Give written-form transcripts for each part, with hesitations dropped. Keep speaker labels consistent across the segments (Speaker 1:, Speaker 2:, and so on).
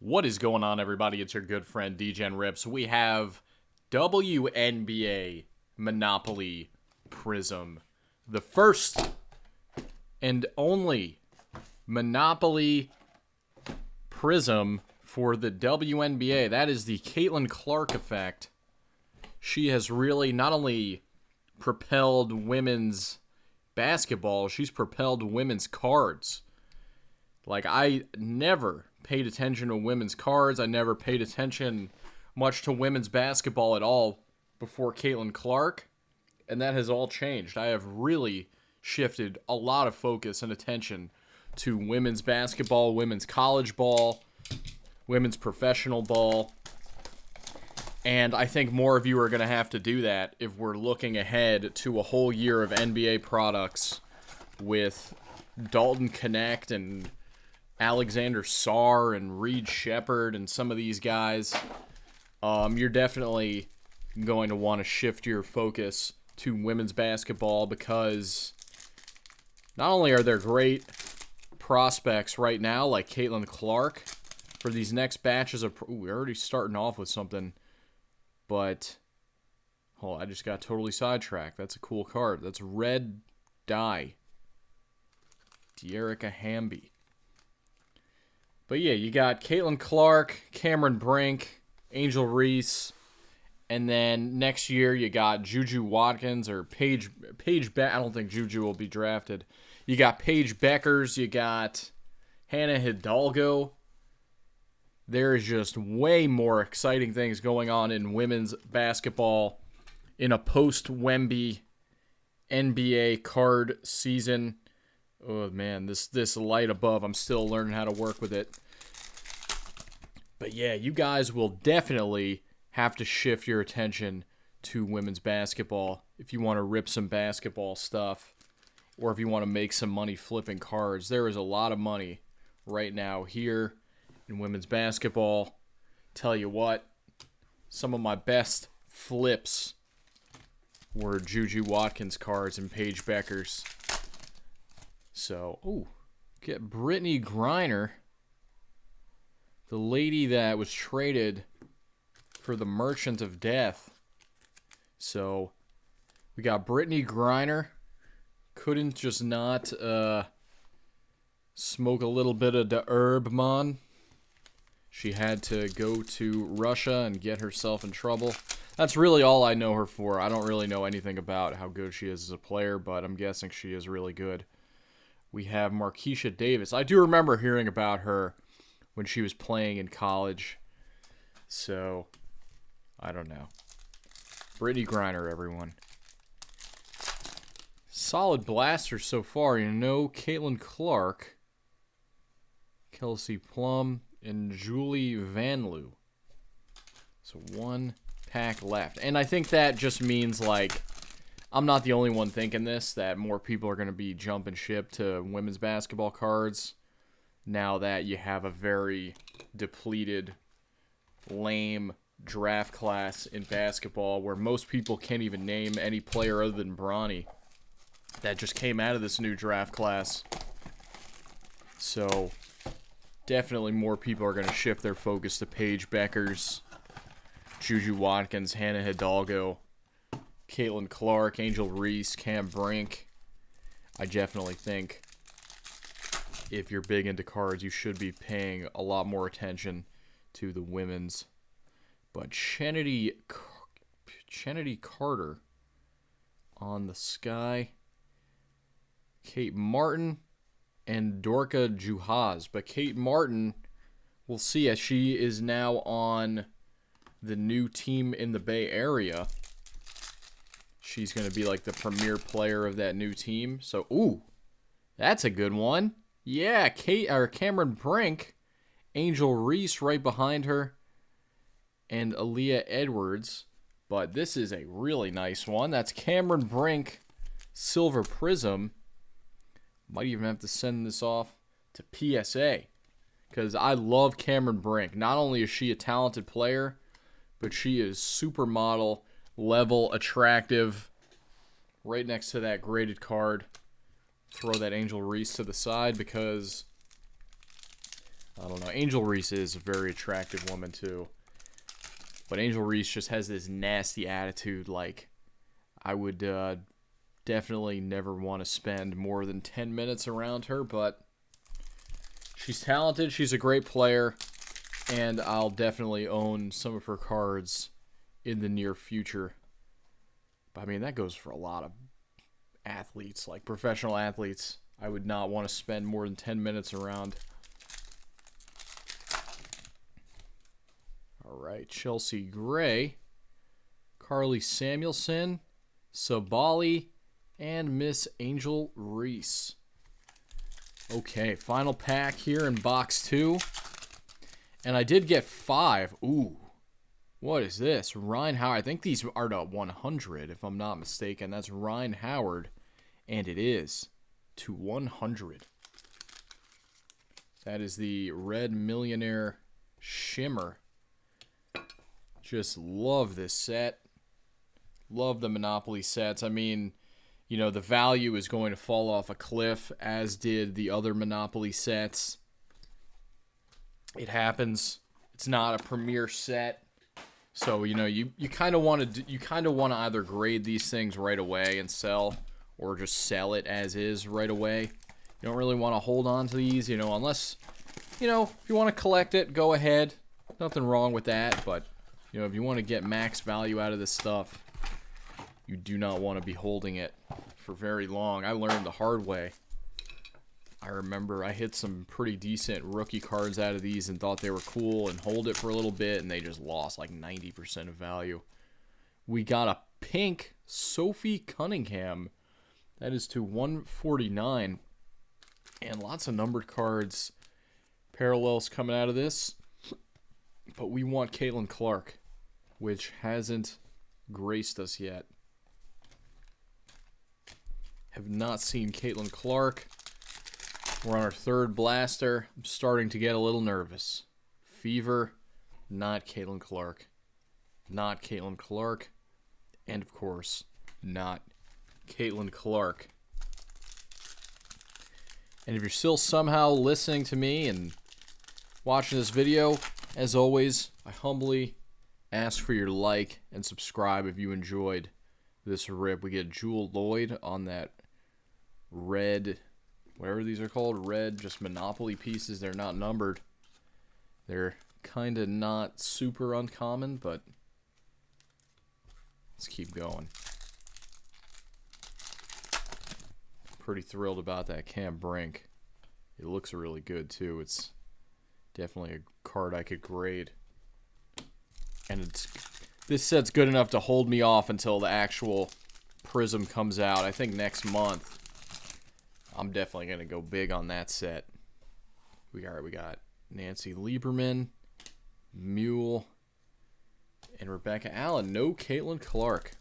Speaker 1: What is going on, everybody? It's your good friend DGen Rips. We have WNBA Monopoly Prizm, the first and only Monopoly Prizm for the WNBA. That is the Caitlin Clark effect. She has really not only propelled women's basketball, she's propelled women's cards. Like, I never paid attention to women's cards. I never paid attention much to women's basketball at all before Caitlin Clark, and that has all changed. I have really shifted a lot of focus and attention to women's basketball, women's college ball, women's professional ball, and I think more of you are going to have to do that if we're looking ahead to a whole year of NBA products with Dalton Connect and Alexander Sarr and Reed Shepherd and some of these guys. You're definitely going to want to shift your focus to women's basketball because not only are there great prospects right now like Caitlin Clark for these next batches of... we're already starting off with something, but... I just got totally sidetracked. That's a cool card. That's Red Dye. De'Arica Hamby. But yeah, you got Caitlin Clark, Cameron Brink, Angel Reese, and then next year you got Juju Watkins or Paige I don't think Juju will be drafted. You got Paige Beckers, you got Hannah Hidalgo. There is just way more exciting things going on in women's basketball in a post-Wemby NBA card season. Oh, man, this light above, I'm still learning how to work with it. But, yeah, you guys will definitely have to shift your attention to women's basketball if you want to rip some basketball stuff or if you want to make some money flipping cards. There is a lot of money right now here in women's basketball. Tell you what, some of my best flips were Juju Watkins cards and Paige Beckers. So, get Brittany Griner, the lady that was traded for the Merchant of Death. So, we got Brittany Griner. Couldn't just not smoke a little bit of the herb, man. She had to go to Russia and get herself in trouble. That's really all I know her for. I don't really know anything about how good she is as a player, but I'm guessing she is really good. We have Marquisha Davis. I do remember hearing about her when she was playing in college. So, I don't know. Brittany Griner, everyone. Solid blasters so far. You know, Caitlin Clark, Kelsey Plum, and Julie Vanloo. So, one pack left. And I think that just means, like, I'm not the only one thinking this, that more people are going to be jumping ship to women's basketball cards now that you have a very depleted, lame draft class in basketball where most people can't even name any player other than Bronny that just came out of this new draft class. So, definitely more people are going to shift their focus to Paige Beckers, Juju Watkins, Hannah Hidalgo, Caitlin Clark, Angel Reese, Cam Brink. I definitely think if you're big into cards, you should be paying a lot more attention to the women's. But Chennedy Carter on the sky. Kate Martin and Dorka Juhaz. But Kate Martin, we'll see as she is now on the new team in the Bay Area. She's going to be like the premier player of that new team. So, that's a good one. Yeah, Cameron Brink, Angel Reese right behind her, and Aaliyah Edwards. But this is a really nice one. That's Cameron Brink, Silver Prizm. Might even have to send this off to PSA because I love Cameron Brink. Not only is she a talented player, but she is supermodel level attractive. Right next to that graded card. Throw that Angel Reese to the side because I don't know. Angel Reese is a very attractive woman, too. But Angel Reese just has this nasty attitude. Like, I would definitely never want to spend more than 10 minutes around her. But she's talented. She's a great player. And I'll definitely own some of her cards in the near future. But, I mean, that goes for a lot of athletes, like professional athletes. I would not want to spend more than 10 minutes around. All right, Chelsea Gray, Carly Samuelson, Sabali, and Miss Angel Reese. Okay, final pack here in box 2. And I did get 5. Ooh, what is this? Ryan Howard. I think these are to 100, if I'm not mistaken. That's Ryan Howard, and it is to 100. That is the Red Millionaire Shimmer. Just love this set. Love the Monopoly sets. I mean, you know, the value is going to fall off a cliff, as did the other Monopoly sets. It happens. It's not a premier set. So, you know, you kind of want to either grade these things right away and sell, or just sell it as is right away. You don't really want to hold on to these, you know, unless, you know, if you want to collect it, go ahead. Nothing wrong with that, but you know, if you want to get max value out of this stuff, you do not want to be holding it for very long. I learned the hard way. I remember I hit some pretty decent rookie cards out of these and thought they were cool and hold it for a little bit, and they just lost like 90% of value. We got a pink Sophie Cunningham. That is to 149. And lots of numbered cards, parallels coming out of this. But we want Caitlin Clark, which hasn't graced us yet. Have not seen Caitlin Clark. We're on our 3rd blaster. I'm starting to get a little nervous. Fever, not Caitlin Clark. Not Caitlin Clark. And, of course, not Caitlin Clark. And if you're still somehow listening to me and watching this video, as always, I humbly ask for your like and subscribe if you enjoyed this rip. We get Jewel Lloyd on that red, whatever these are called, red, just Monopoly pieces. They're not numbered. They're kind of not super uncommon, but let's keep going. Pretty thrilled about that Cam Brink. It looks really good, too. It's definitely a card I could grade. And this set's good enough to hold me off until the actual Prizm comes out. I think next month. I'm definitely going to go big on that set. We got Nancy Lieberman, Mule, and Rebecca Allen. No Caitlin Clark.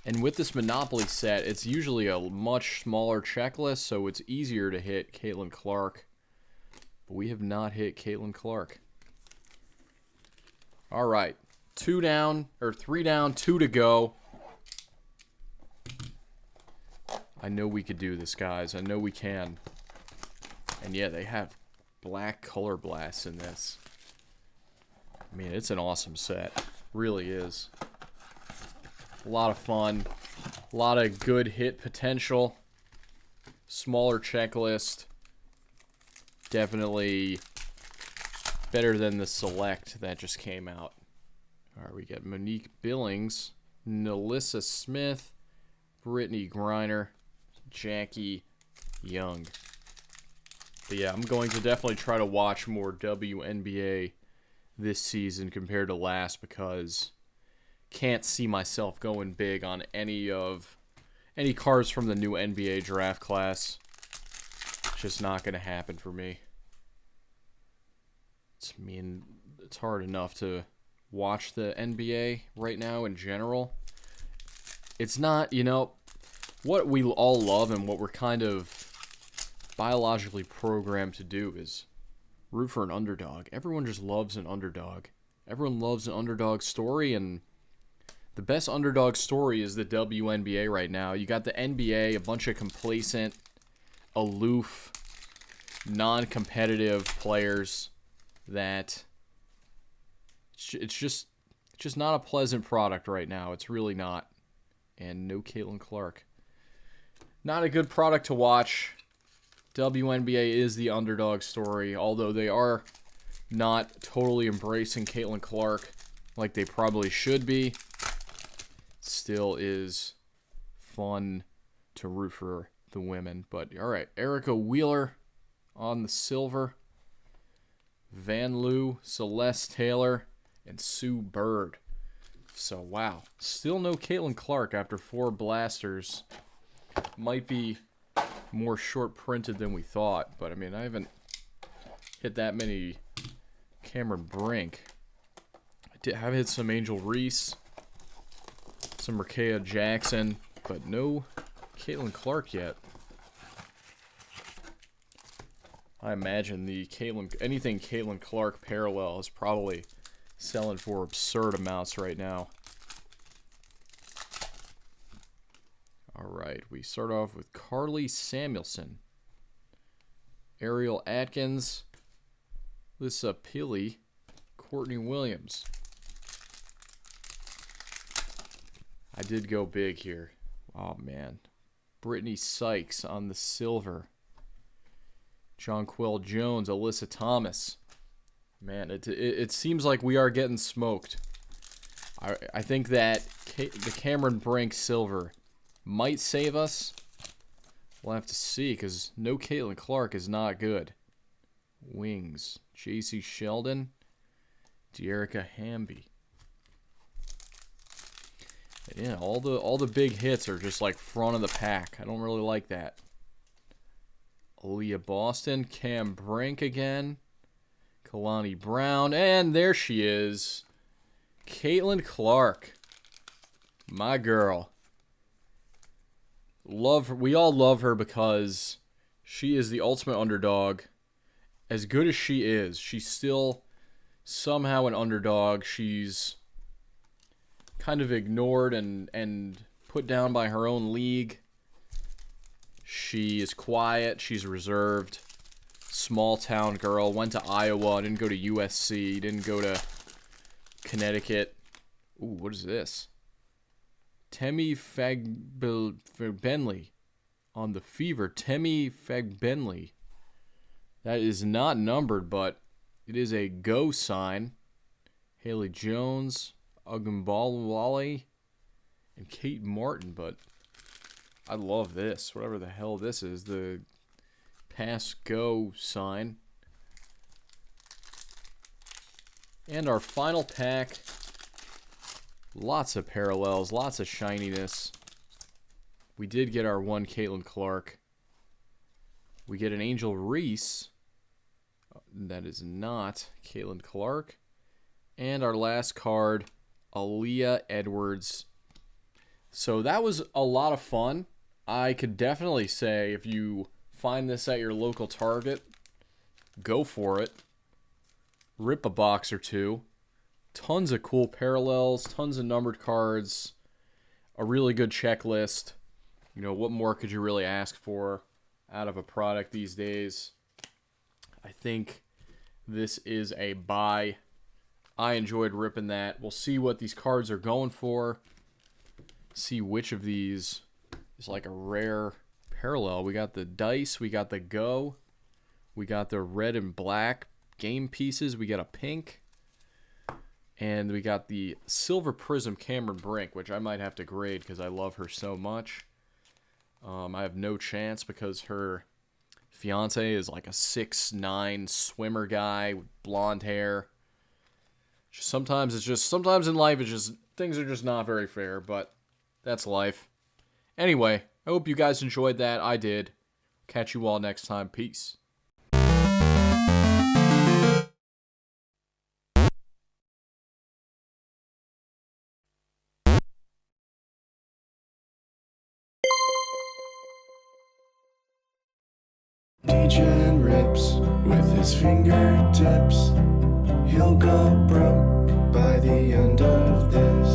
Speaker 1: And with this Monopoly set, it's usually a much smaller checklist, so it's easier to hit Caitlin Clark. But we have not hit Caitlin Clark. All right. 3 down, 2 to go. I know we could do this, guys. I know we can. And yeah, they have black color blasts in this. I mean, it's an awesome set. Really is. A lot of fun. A lot of good hit potential. Smaller checklist. Definitely better than the select that just came out. All right, we got Monique Billings, Nalissa Smith, Brittany Griner, Jackie Young. But yeah, I'm going to definitely try to watch more WNBA this season compared to last, because can't see myself going big on any cards from the new NBA draft class. It's just not going to happen for me. It's hard enough to watch the NBA right now in general. It's not, you know, what we all love and what we're kind of biologically programmed to do is root for an underdog. Everyone just loves an underdog. Everyone loves an underdog story, and the best underdog story is the WNBA right now. You got the NBA, a bunch of complacent, aloof, non-competitive players that it's just not a pleasant product right now. It's really not. And no Caitlin Clark. Not a good product to watch. WNBA is the underdog story, although they are not totally embracing Caitlin Clark like they probably should be. Still is fun to root for the women. But, all right, Erica Wheeler on the silver. Van Loo, Celeste Taylor, and Sue Bird. So, wow. Still no Caitlin Clark after 4 blasters. Might be more short-printed than we thought. But, I mean, I haven't hit that many Cameron Brink. I have hit some Angel Reese, some Rakea Jackson, but no Caitlin Clark yet. I imagine the anything Caitlin Clark parallel is probably selling for absurd amounts right now. All right, we start off with Carly Samuelson, Ariel Atkins, Lissa Pili, Courtney Williams. I did go big here. Oh, man. Brittany Sykes on the silver. Jonquel Jones, Alyssa Thomas. Man, it seems like we are getting smoked. I think that the Cameron Brink silver might save us. We'll have to see, because no Caitlin Clark is not good. Wings, J.C. Sheldon, Dearica Hamby. Yeah, all the big hits are just like front of the pack. I don't really like that. Aaliyah Boston, Cam Brink again, Kalani Brown, and there she is, Caitlin Clark, my girl. Love her. We all love her because she is the ultimate underdog. As good as she is, she's still somehow an underdog. She's kind of ignored and put down by her own league. She is quiet. She's reserved. Small town girl. Went to Iowa. Didn't go to USC. Didn't go to Connecticut. Ooh, what is this? Temi Fagbenley on the Fever. Temi Fagbenley. That is not numbered, but it is a go sign. Haley Jones, Agumbawale, and Kate Martin. But I love this. Whatever the hell this is. The pass go sign. And our final pack. Lots of parallels. Lots of shininess. We did get our one Caitlin Clark. We get an Angel Reese. That is not Caitlin Clark. And our last card, Aaliyah Edwards. So that was a lot of fun. I could definitely say if you find this at your local Target, go for it. Rip a box or two. Tons of cool parallels, tons of numbered cards, a really good checklist. You know, what more could you really ask for out of a product these days? I think this is a buy. I enjoyed ripping that. We'll see what these cards are going for. See which of these is like a rare parallel. We got the dice. We got the go. We got the red and black game pieces. We got a pink. And we got the Silver Prizm Cameron Brink, which I might have to grade because I love her so much. I have no chance because her fiance is like a 6'9" swimmer guy with blonde hair. Sometimes in life it's just things are just not very fair, but that's life. Anyway, I hope you guys enjoyed that. I did. Catch you all next time. Peace.
Speaker 2: DJ rips with his fingertips. He'll go broke by the end of this.